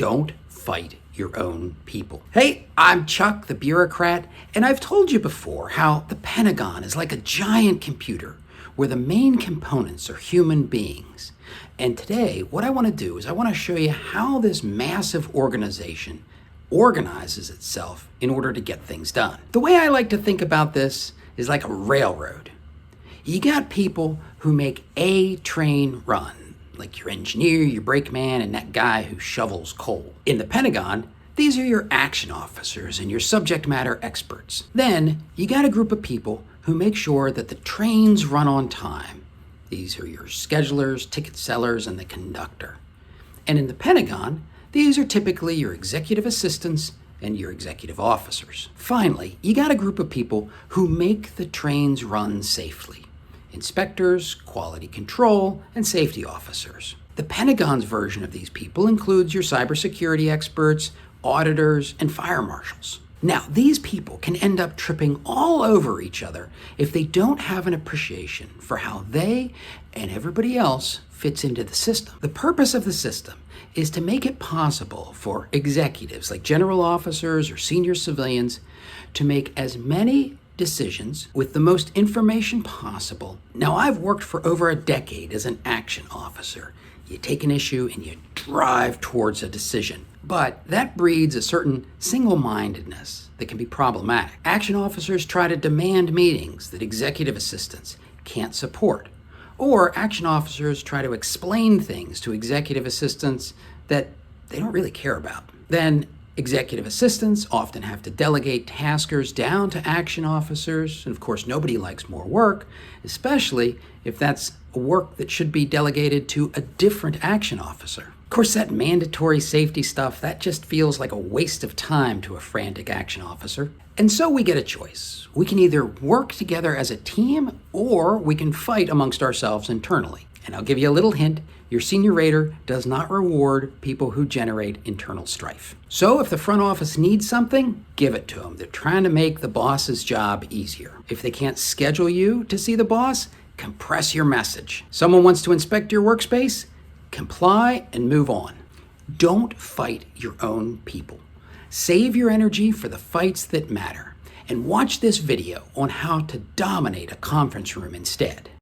Don't fight your own people. Hey, I'm Chuck, the bureaucrat, and I've told you before how the Pentagon is like a giant computer where the main components are human beings. And today, what I want to do is I want to show you how this massive organization organizes itself in order to get things done. The way I like to think about this is like a railroad. You got people who make a train run, like your engineer, your brakeman, and that guy who shovels coal. In the Pentagon, these are your action officers and your subject matter experts. Then you got a group of people who make sure that the trains run on time. These are your schedulers, ticket sellers, and the conductor. And in the Pentagon, these are typically your executive assistants and your executive officers. Finally, you got a group of people who make the trains run safely. Inspectors, quality control, and safety officers. The Pentagon's version of these people includes your cybersecurity experts, auditors, and fire marshals. Now, these people can end up tripping all over each other if they don't have an appreciation for how they and everybody else fits into the system. The purpose of the system is to make it possible for executives like general officers or senior civilians to make as many decisions with the most information possible. Now, I've worked for over a decade as an action officer. You take an issue and you drive towards a decision. But that breeds a certain single-mindedness that can be problematic. Action officers try to demand meetings that executive assistants can't support. Or action officers try to explain things to executive assistants that they don't really care about. Then executive assistants often have to delegate taskers down to action officers. And of course, nobody likes more work, especially if that's work that should be delegated to a different action officer. Of course, that mandatory safety stuff, that just feels like a waste of time to a frantic action officer. And so we get a choice. We can either work together as a team or we can fight amongst ourselves internally. And I'll give you a little hint. Your senior rater does not reward people who generate internal strife. So if the front office needs something, give it to them. They're trying to make the boss's job easier. If they can't schedule you to see the boss, compress your message. Someone wants to inspect your workspace? Comply and move on. Don't fight your own people. Save your energy for the fights that matter. And watch this video on how to dominate a conference room instead.